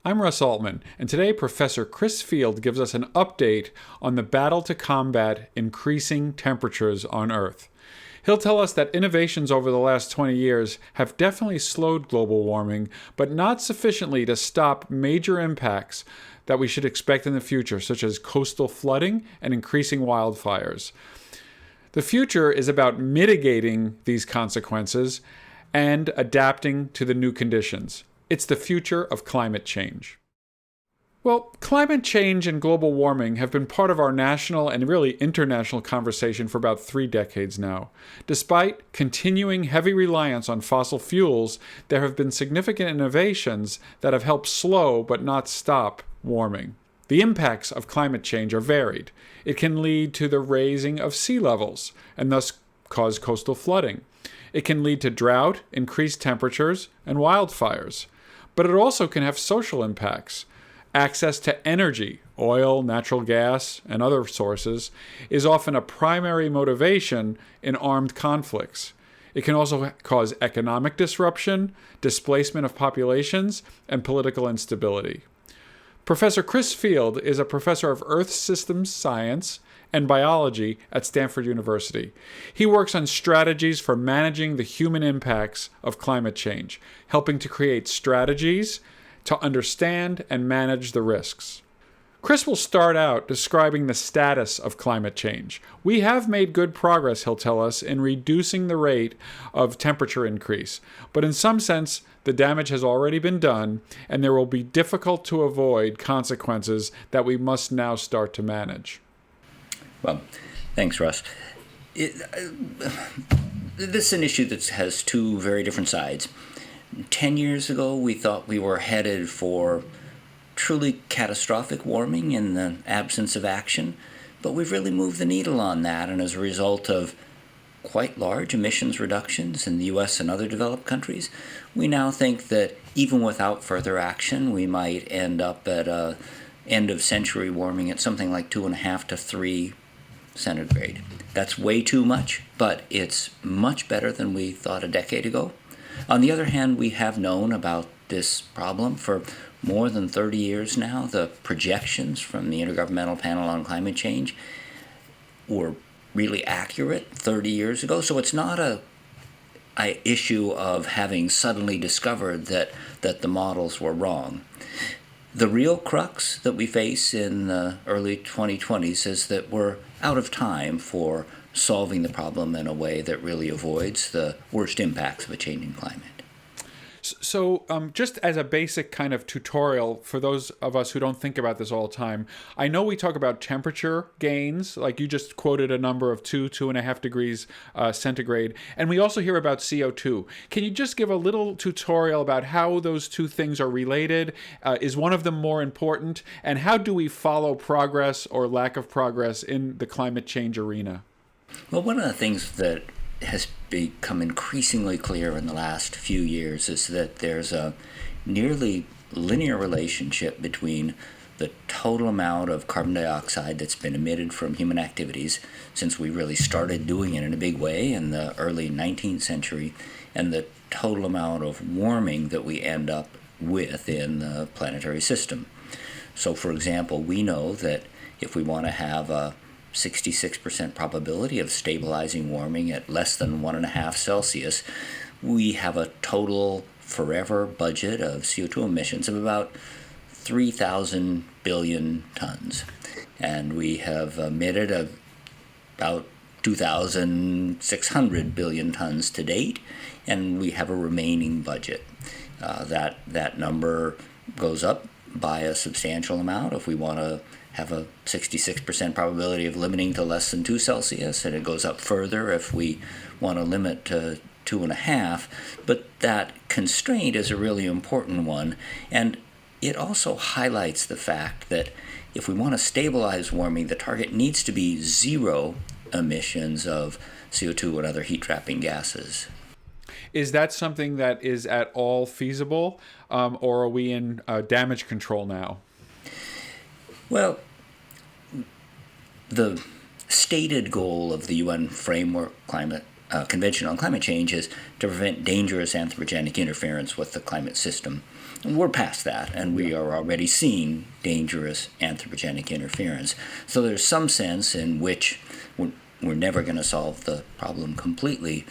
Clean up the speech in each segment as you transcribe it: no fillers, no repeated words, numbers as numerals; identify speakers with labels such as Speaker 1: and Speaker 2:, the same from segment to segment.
Speaker 1: I'm Russ Altman, and today Professor Chris Field gives us an update on the battle to combat increasing temperatures on Earth. He'll tell us that innovations over the last 20 years have definitely slowed global warming, but not sufficiently to stop major impacts that we should expect in the future, such as coastal flooding and increasing wildfires. The future is about mitigating these consequences and adapting to the new conditions. It's the future of climate change. Well, climate change and global warming have been part of our national and really international conversation for about 3 decades now. Despite continuing heavy reliance on fossil fuels, there have been significant innovations that have helped slow but not stop warming. The impacts of climate change are varied. It can lead to the raising of sea levels and thus cause coastal flooding. It can lead to drought, increased temperatures, and wildfires. But it also can have social impacts. Access to energy, oil, natural gas, and other sources, is often a primary motivation in armed conflicts. It can also cause economic disruption, displacement of populations, and political instability. Professor Chris Field is a professor of Earth Systems Science and Biology at Stanford University. He works on strategies for managing the human impacts of climate change, helping to create strategies to understand and manage the risks. Chris will start out describing the status of climate change. We have made good progress, he'll tell us, in reducing the rate of temperature increase, but in some sense, the damage has already been done, and there will be difficult to avoid consequences that we must now start to manage.
Speaker 2: Well, thanks, Russ. This is an issue that has two very different sides. 10 years ago, we thought we were headed for truly catastrophic warming in the absence of action, but we've really moved the needle on that, and as a result of quite large emissions reductions in the US and other developed countries, we now think that even without further action, we might end up at a end of century warming at something like 2.5 to 3 centigrade. That's way too much, but it's much better than we thought a decade ago. On the other hand, we have known about this problem for more than 30 years now. The projections from the Intergovernmental Panel on Climate Change were really accurate 30 years ago. So it's not a issue of having suddenly discovered that the models were wrong. The real crux that we face in the early 2020s is that we're out of time for solving the problem in a way that really avoids the worst impacts of a changing climate.
Speaker 1: So just as a basic kind of tutorial for those of us who don't think about this all the time, I know we talk about temperature gains, like you just quoted a number of 2.5 degrees centigrade, and we also hear about CO2. Can you just give a little tutorial about how those two things are related? Is one of them more important? And how do we follow progress or lack of progress in the climate change arena?
Speaker 2: Well, one of the things that has become increasingly clear in the last few years is that there's a nearly linear relationship between the total amount of carbon dioxide that's been emitted from human activities since we really started doing it in a big way in the early 19th century and the total amount of warming that we end up with in the planetary system. So, for example, we know that if we want to have a 66% probability of stabilizing warming at less than 1.5 Celsius, we have a total forever budget of CO2 emissions of about 3,000 billion tons. And we have emitted about 2,600 billion tons to date, and we have a remaining budget. That number goes up by a substantial amount if we want to have a 66% probability of limiting to less than 2 Celsius, and it goes up further if we want to limit to 2.5. But that constraint is a really important one, and it also highlights the fact that if we want to stabilize warming, the target needs to be zero emissions of CO2 and other heat-trapping gases.
Speaker 1: Is that something that is at all feasible, or are we in damage control now?
Speaker 2: Well, the stated goal of the UN Framework Climate Convention on Climate Change is to prevent dangerous anthropogenic interference with the climate system. And we're past that, and we are already seeing dangerous anthropogenic interference. So there's some sense in which we're never going to solve the problem completely,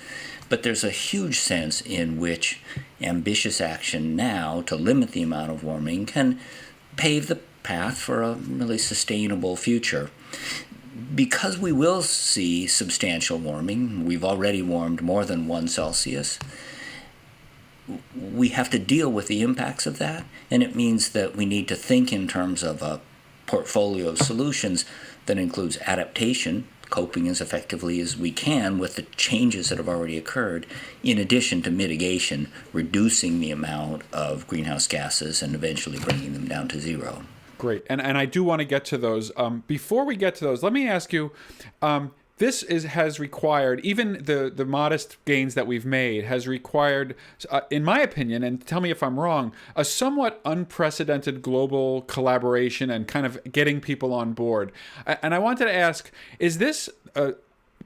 Speaker 2: but there's a huge sense in which ambitious action now to limit the amount of warming can pave the path for a really sustainable future. Because we will see substantial warming, we've already warmed more than 1 Celsius, we have to deal with the impacts of that, and it means that we need to think in terms of a portfolio of solutions that includes adaptation, coping as effectively as we can with the changes that have already occurred, in addition to mitigation, reducing the amount of greenhouse gases and eventually bringing them down to zero.
Speaker 1: Great. And I do want to get to those. Before we get to those, let me ask you, has required, even the modest gains that we've made, has required, in my opinion, and tell me if I'm wrong, a somewhat unprecedented global collaboration and kind of getting people on board. And I wanted to ask, is this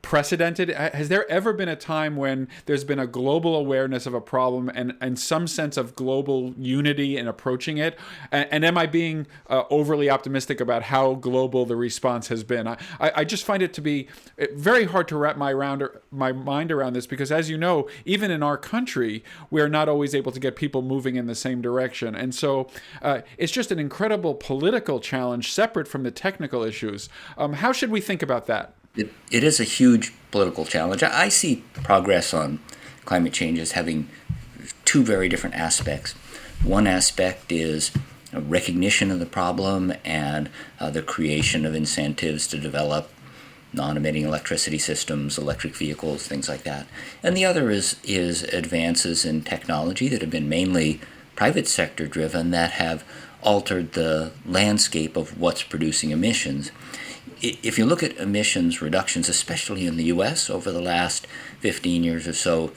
Speaker 1: precedented? Has there ever been a time when there's been a global awareness of a problem and some sense of global unity in approaching it? And am I being overly optimistic about how global the response has been? I just find it to be very hard to wrap my mind around this, because, as you know, even in our country, we are not always able to get people moving in the same direction. And so it's just an incredible political challenge separate from the technical issues. How should we think about that?
Speaker 2: It is a huge political challenge. I see progress on climate change as having 2 very different aspects. One aspect is a recognition of the problem and the creation of incentives to develop non-emitting electricity systems, electric vehicles, things like that. And the other is advances in technology that have been mainly private sector driven that have altered the landscape of what's producing emissions. If you look at emissions reductions, especially in the U.S. over the last 15 years or so,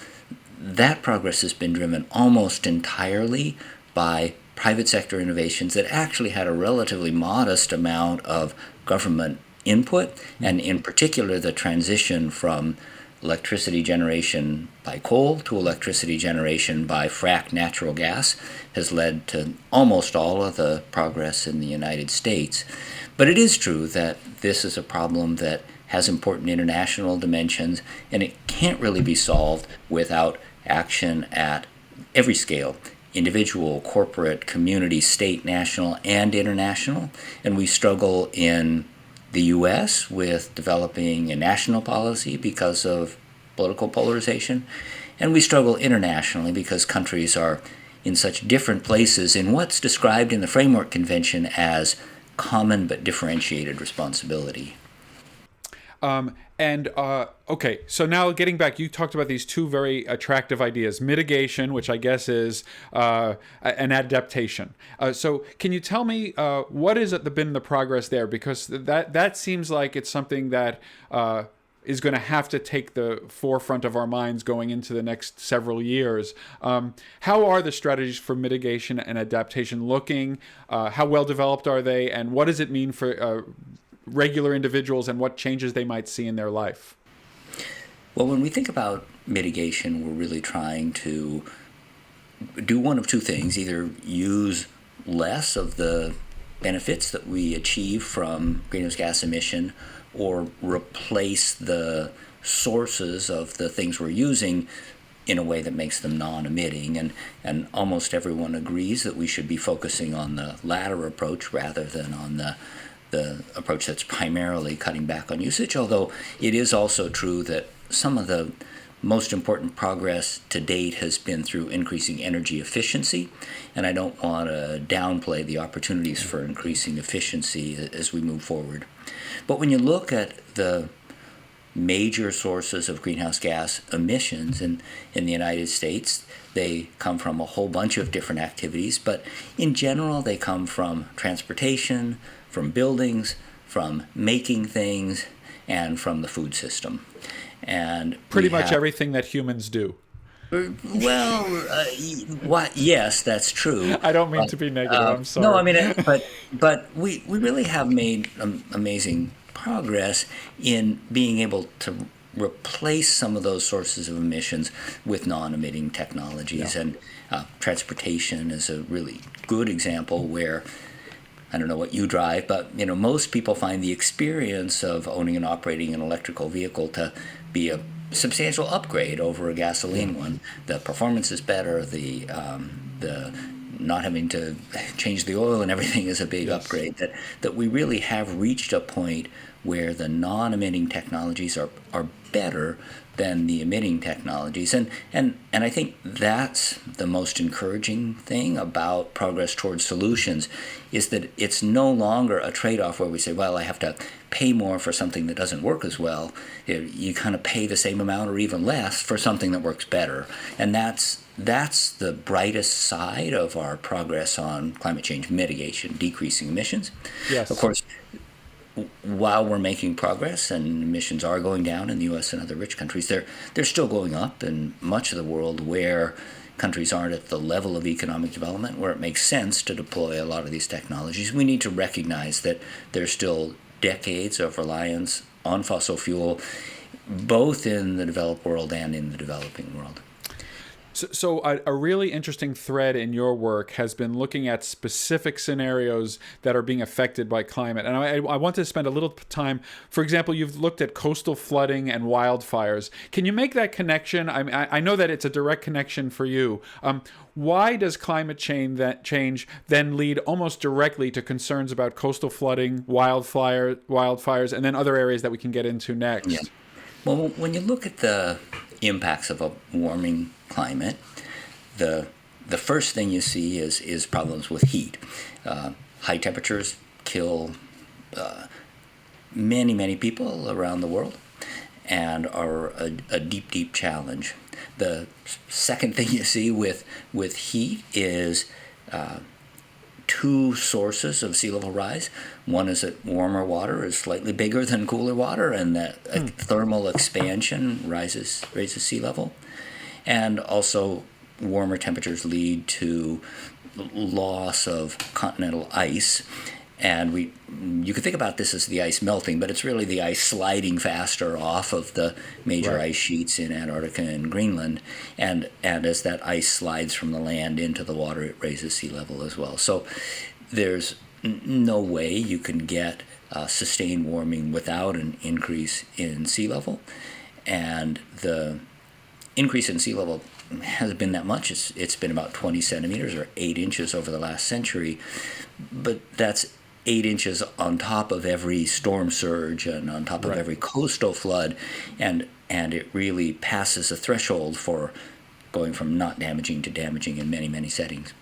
Speaker 2: that progress has been driven almost entirely by private sector innovations that actually had a relatively modest amount of government input, and in particular the transition from electricity generation by coal to electricity generation by fracked natural gas has led to almost all of the progress in the United States. But it is true that this is a problem that has important international dimensions, and it can't really be solved without action at every scale: individual, corporate, community, state, national, and international. And we struggle in the U.S. with developing a national policy because of political polarization, and we struggle internationally because countries are in such different places in what's described in the Framework Convention as common but differentiated responsibility.
Speaker 1: Okay, so now getting back, you talked about these 2 very attractive ideas: mitigation, which I guess is an adaptation. So can you tell me what has been the progress there? Because that seems like it's something that is going to have to take the forefront of our minds going into the next several years. How are the strategies for mitigation and adaptation looking? How well developed are they? And what does it mean for regular individuals and what changes they might see in their life?
Speaker 2: Well, when we think about mitigation, we're really trying to do one of 2 things: either use less of the benefits that we achieve from greenhouse gas emission, or replace the sources of the things we're using in a way that makes them non-emitting. And almost everyone agrees that we should be focusing on the latter approach rather than on the approach that's primarily cutting back on usage, although it is also true that some of the most important progress to date has been through increasing energy efficiency, and I don't want to downplay the opportunities for increasing efficiency as we move forward. But when you look at the major sources of greenhouse gas emissions in the United States, they come from a whole bunch of different activities, but in general they come from transportation, from buildings, from making things, and from the food system. And
Speaker 1: pretty much everything that humans do.
Speaker 2: Well, yes, that's true.
Speaker 1: I don't mean to be negative. I'm sorry.
Speaker 2: No, I mean, but we really have made amazing progress in being able to replace some of those sources of emissions with non-emitting technologies. And transportation is a really good example where, I don't know what you drive, but most people find the experience of owning and operating an electrical vehicle to be a substantial upgrade over a gasoline one. The performance is better. The not having to change the oil and everything is a big upgrade. That we really have reached a point where the non-emitting technologies are better than the emitting technologies. And I think that's the most encouraging thing about progress towards solutions, is that it's no longer a trade-off where we say, well, I have to pay more for something that doesn't work as well. You kind of pay the same amount or even less for something that works better. And that's the brightest side of our progress on climate change mitigation, decreasing emissions.
Speaker 1: Yes.
Speaker 2: Of course, while we're making progress and emissions are going down in the U.S. and other rich countries, they're still going up in much of the world where countries aren't at the level of economic development where it makes sense to deploy a lot of these technologies. We need to recognize that there's still decades of reliance on fossil fuel, both in the developed world and in the developing world.
Speaker 1: So a really interesting thread in your work has been looking at specific scenarios that are being affected by climate. And I want to spend a little time, for example, you've looked at coastal flooding and wildfires. Can you make that connection? I know that it's a direct connection for you. Why does climate change then lead almost directly to concerns about coastal flooding, wildfires, and then other areas that we can get into next?
Speaker 2: Yeah. Well, when you look at the impacts of a warming climate, the first thing you see is problems with heat. High temperatures kill many people around the world and are a deep challenge. The second thing you see with heat is two sources of sea level rise. One is that warmer water is slightly bigger than cooler water, and that thermal expansion raises sea level. And also, warmer temperatures lead to loss of continental ice. And you can think about this as the ice melting, but it's really the ice sliding faster off of the major ice sheets in Antarctica and Greenland. And as that ice slides from the land into the water, it raises sea level as well. So there's no way you can get sustained warming without an increase in sea level. And the increase in sea level hasn't been that much. It's been about 20 centimeters or 8 inches over the last century. But that's 8 inches on top of every storm surge and on top of every coastal flood, and it really passes a threshold for going from not damaging to damaging in many settings.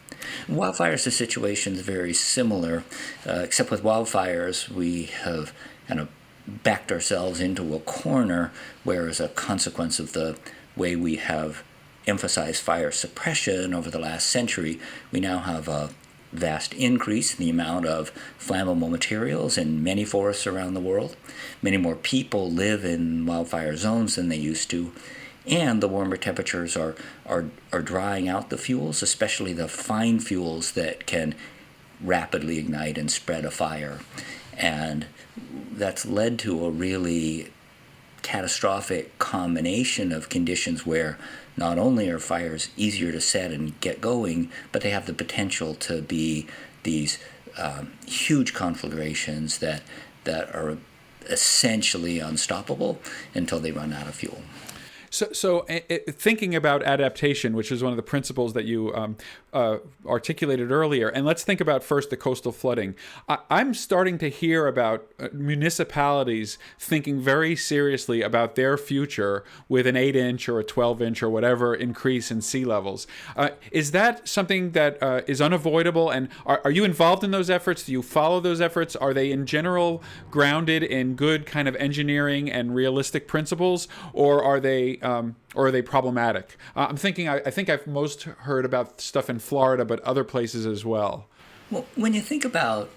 Speaker 2: Wildfires, the situation is very similar, except with wildfires we have kind of backed ourselves into a corner where, as a consequence of the way we have emphasized fire suppression over the last century, we now have a vast increase in the amount of flammable materials in many forests around the world. Many more people live in wildfire zones than they used to, and the warmer temperatures are drying out the fuels, especially the fine fuels that can rapidly ignite and spread a fire. And that's led to a really catastrophic combination of conditions where not only are fires easier to set and get going, but they have the potential to be these huge conflagrations that are essentially unstoppable until they run out of fuel.
Speaker 1: So thinking about adaptation, which is one of the principles that you articulated earlier, and let's think about first the coastal flooding. I'm starting to hear about municipalities thinking very seriously about their future with an 8-inch or a 12-inch or whatever increase in sea levels. Is that something that is unavoidable? And are you involved in those efforts? Do you follow those efforts? Are they in general grounded in good kind of engineering and realistic principles, or are they problematic? I'm thinking, I think I've most heard about stuff in Florida, but other places as well.
Speaker 2: Well, when you think about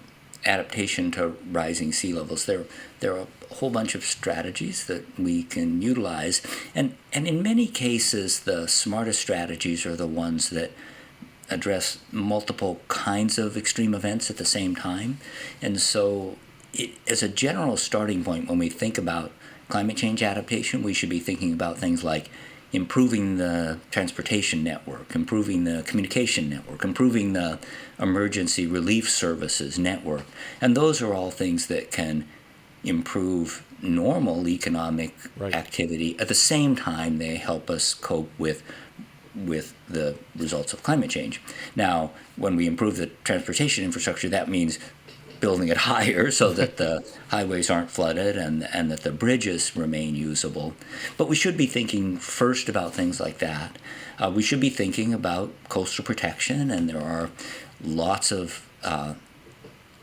Speaker 2: adaptation to rising sea levels, there are a whole bunch of strategies that we can utilize. And in many cases, the smartest strategies are the ones that address multiple kinds of extreme events at the same time. And so as a general starting point, when we think about climate change adaptation, we should be thinking about things like improving the transportation network, improving the communication network, improving the emergency relief services network. And those are all things that can improve normal economic activity. At the same time, they help us cope with the results of climate change. Now, when we improve the transportation infrastructure, that means building it higher so that the highways aren't flooded and that the bridges remain usable. But we should be thinking first about things like that. We should be thinking about coastal protection, and there are lots of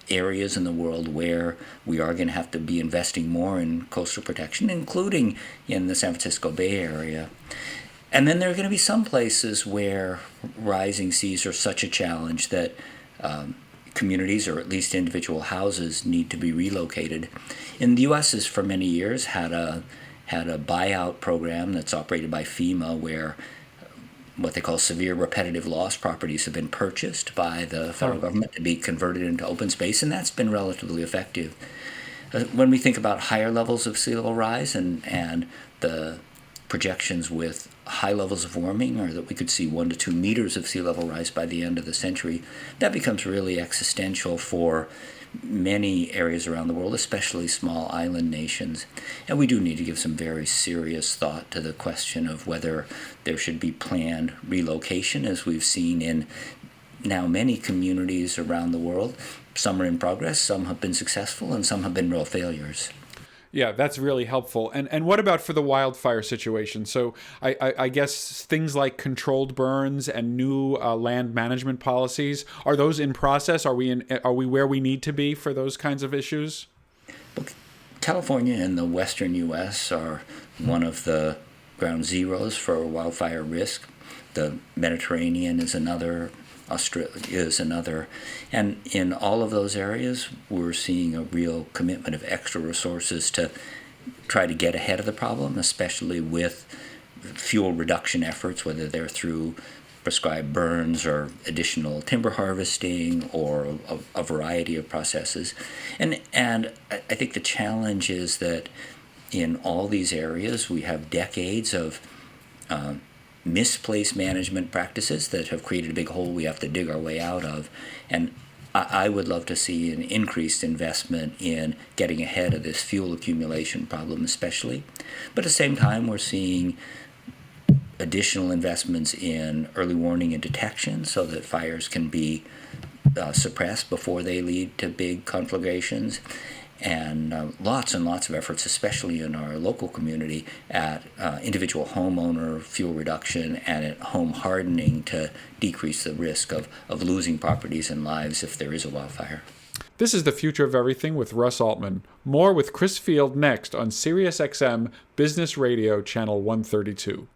Speaker 2: areas in the world where we are going to have to be investing more in coastal protection, including in the San Francisco Bay Area. And then there are going to be some places where rising seas are such a challenge that communities, or at least individual houses, need to be relocated. In the U.S. has for many years had a buyout program that's operated by FEMA, where what they call severe repetitive loss properties have been purchased by the federal government to be converted into open space, and that's been relatively effective. When we think about higher levels of sea level rise and the projections with high levels of warming, or that we could see 1 to 2 meters of sea level rise by the end of the century, that becomes really existential for many areas around the world, especially small island nations. And we do need to give some very serious thought to the question of whether there should be planned relocation, as we've seen in now many communities around the world. Some are in progress, some have been successful, and some have been real failures.
Speaker 1: Yeah, that's really helpful. And what about for the wildfire situation? So I guess things like controlled burns and new land management policies, are those in process? Are we where we need to be for those kinds of issues?
Speaker 2: California and the western U.S. are one of the ground zeros for wildfire risk. The Mediterranean is another. Australia is another. And in all of those areas, we're seeing a real commitment of extra resources to try to get ahead of the problem, especially with fuel reduction efforts, whether they're through prescribed burns or additional timber harvesting or a variety of processes. And I think the challenge is that in all these areas, we have decades of misplaced management practices that have created a big hole we have to dig our way out of. And I would love to see an increased investment in getting ahead of this fuel accumulation problem especially. But at the same time, we're seeing additional investments in early warning and detection so that fires can be suppressed before they lead to big conflagrations. And lots and lots of efforts, especially in our local community, at individual homeowner fuel reduction and at home hardening to decrease the risk of losing properties and lives if there is a wildfire.
Speaker 1: This is The Future of Everything with Russ Altman. More with Chris Field next on SiriusXM Business Radio Channel 132.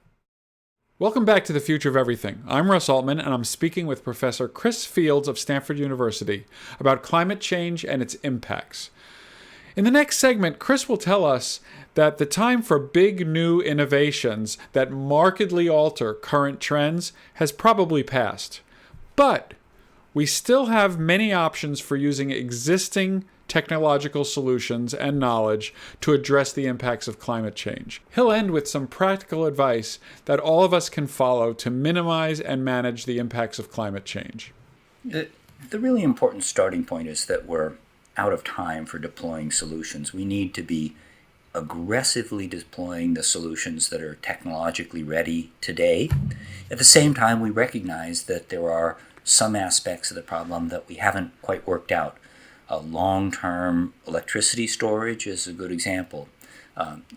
Speaker 1: Welcome back to The Future of Everything. I'm Russ Altman, and I'm speaking with Professor Chris Fields of Stanford University about climate change and its impacts. In the next segment, Chris will tell us that the time for big new innovations that markedly alter current trends has probably passed. But we still have many options for using existing technological solutions and knowledge to address the impacts of climate change. He'll end with some practical advice that all of us can follow to minimize and manage the impacts of climate change.
Speaker 2: The really important starting point is that we're out of time for deploying solutions. We need to be aggressively deploying the solutions that are technologically ready today. At the same time, we recognize that there are some aspects of the problem that we haven't quite worked out. Long-term electricity storage is a good example.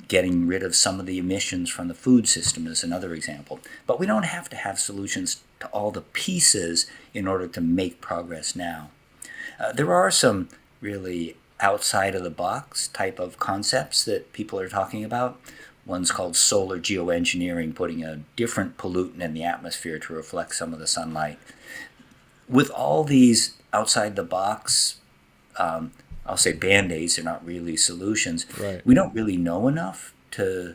Speaker 2: Getting rid of some of the emissions from the food system is another example. But we don't have to have solutions to all the pieces in order to make progress now. There are some really outside of the box type of concepts that people are talking about. One's called solar geoengineering, putting a different pollutant in the atmosphere to reflect some of the sunlight. With all these outside the box, I'll say band-aids, they're not really solutions.
Speaker 1: Right.
Speaker 2: We don't really know enough to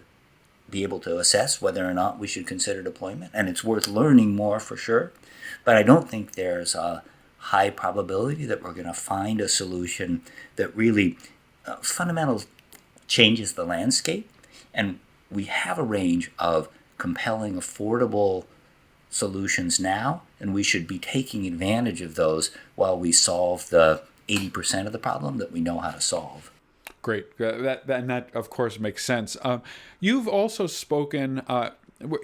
Speaker 2: be able to assess whether or not we should consider deployment, and it's worth learning more for sure. But I don't think there's a high probability that we're going to find a solution that really fundamental changes the landscape. And we have a range of compelling, affordable solutions now, and we should be taking advantage of those while we solve the 80% of the problem that we know how to solve.
Speaker 1: Great. That of course makes sense. You've also spoken.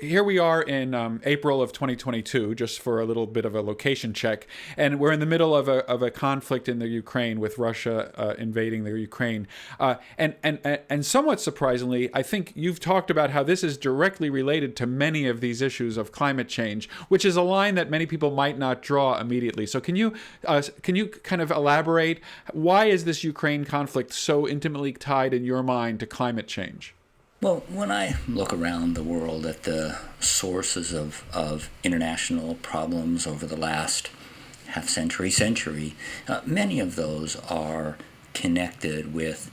Speaker 1: Here we are in April of 2022, just for a little bit of a location check, and we're in the middle of a conflict in the Ukraine with Russia invading the Ukraine, and somewhat surprisingly, I think you've talked about how this is directly related to many of these issues of climate change, which is a line that many people might not draw immediately. So can you kind of elaborate? Why is this Ukraine conflict so intimately tied in your mind to climate change?
Speaker 2: Well, when I look around the world at the sources of international problems over the last half century, many of those are connected with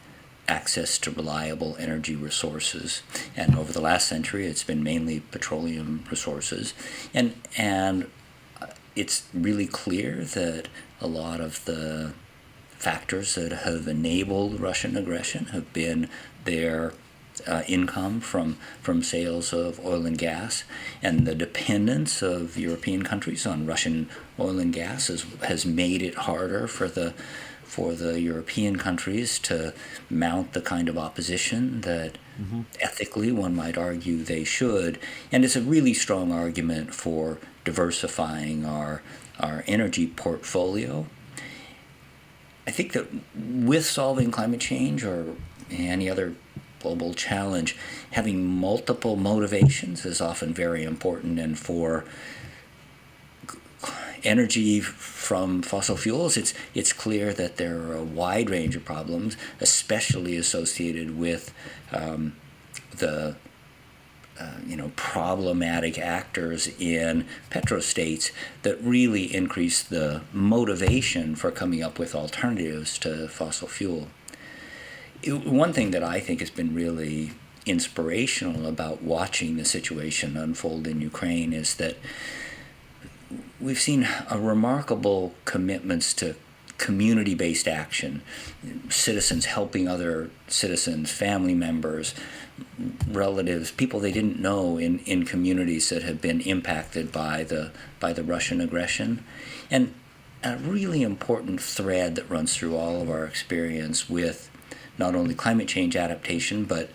Speaker 2: access to reliable energy resources. And over the last century, it's been mainly petroleum resources. And it's really clear that a lot of the factors that have enabled Russian aggression have been their income from sales of oil and gas, and the dependence of European countries on Russian oil and gas has made it harder for the European countries to mount the kind of opposition that ethically one might argue they should. And it's a really strong argument for diversifying our energy portfolio. I think that with solving climate change or any other global challenge, having multiple motivations is often very important. And for energy from fossil fuels, it's clear that there are a wide range of problems, especially associated with the problematic actors in petrostates that really increase the motivation for coming up with alternatives to fossil fuel. One thing that I think has been really inspirational about watching the situation unfold in Ukraine is that we've seen a remarkable commitments to community-based action, citizens helping other citizens, family members, relatives, people they didn't know in communities that have been impacted by the Russian aggression. And a really important thread that runs through all of our experience with not only climate change adaptation, but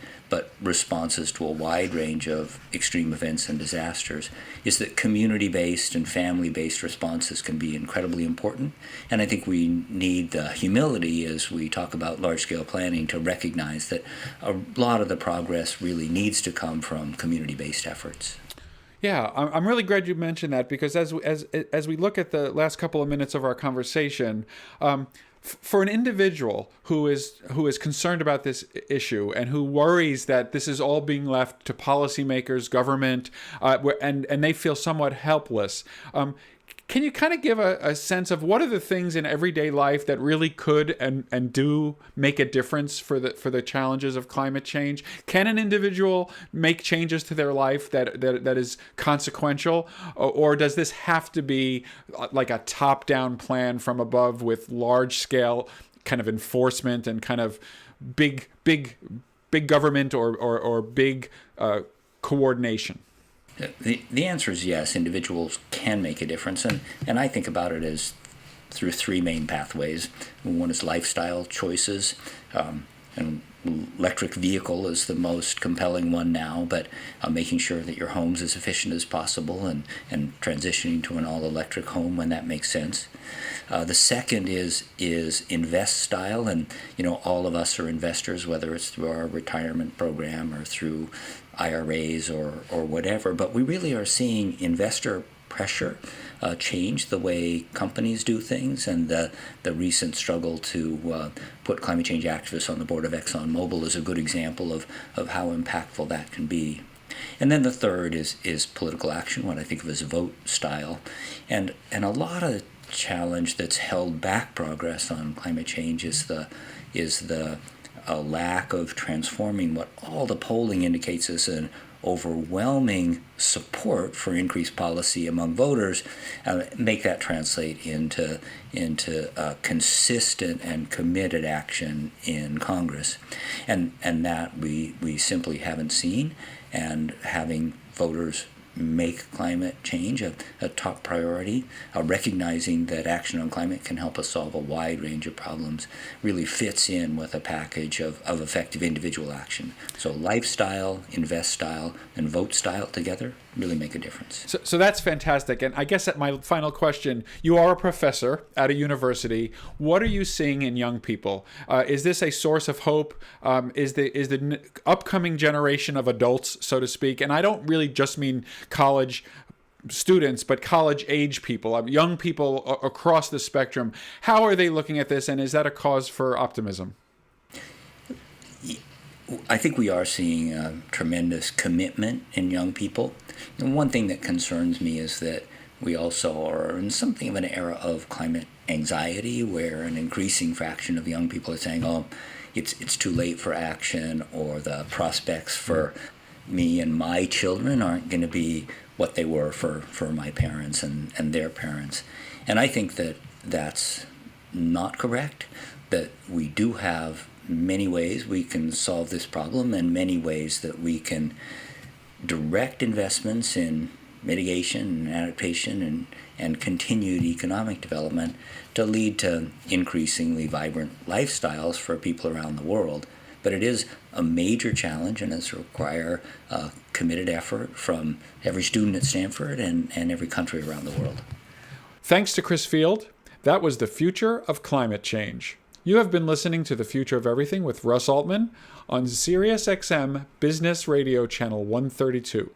Speaker 2: responses to a wide range of extreme events and disasters, is that community-based and family-based responses can be incredibly important. And I think we need the humility as we talk about large-scale planning to recognize that a lot of the progress really needs to come from community-based efforts.
Speaker 1: Yeah, I'm really glad you mentioned that, because as we look at the last couple of minutes of our conversation, for an individual who is concerned about this issue and who worries that this is all being left to policymakers, government, and they feel somewhat helpless, can you kind of give a sense of what are the things in everyday life that really could and do make a difference for the challenges of climate change? Can an individual make changes to their life that is consequential, or does this have to be like a top-down plan from above with large-scale kind of enforcement and kind of big government or big coordination?
Speaker 2: The answer is yes, individuals can make a difference, and I think about it as through three main pathways. One is lifestyle choices, and electric vehicle is the most compelling one now, but making sure that your home's as efficient as possible and transitioning to an all-electric home when that makes sense. The second is invest style, and all of us are investors, whether it's through our retirement program or through IRAs or whatever, but we really are seeing investor pressure change the way companies do things, and the recent struggle to put climate change activists on the board of ExxonMobil is a good example of how impactful that can be. And then the third is political action, what I think of as vote style, and a lot of challenge that's held back progress on climate change is the a lack of transforming what all the polling indicates is an overwhelming support for increased policy among voters, make that translate into consistent and committed action in Congress, and that we simply haven't seen. And having voters make climate change a top priority, recognizing that action on climate can help us solve a wide range of problems, really fits in with a package of effective individual action. So lifestyle, invest style, and vote style together really make a difference.
Speaker 1: So that's fantastic. And I guess at my final question, you are a professor at a university. What are you seeing in young people? Is this a source of hope? Is the upcoming generation of adults, so to speak, and I don't really just mean college students, but college age people, young people across the spectrum, how are they looking at this, and is that a cause for optimism?
Speaker 2: I think we are seeing a tremendous commitment in young people. And one thing that concerns me is that we also are in something of an era of climate anxiety, where an increasing fraction of young people are saying, oh, it's too late for action, or the prospects for me and my children aren't going to be what they were for my parents and their parents. And I think that that's not correct, that we do have many ways we can solve this problem, and many ways that we can direct investments in mitigation and adaptation and continued economic development to lead to increasingly vibrant lifestyles for people around the world. But it is a major challenge, and it's require a committed effort from every student at Stanford and every country around the world.
Speaker 1: Thanks to Chris Field. That was The Future of Climate Change. You have been listening to The Future of Everything with Russ Altman on SiriusXM Business Radio Channel 132.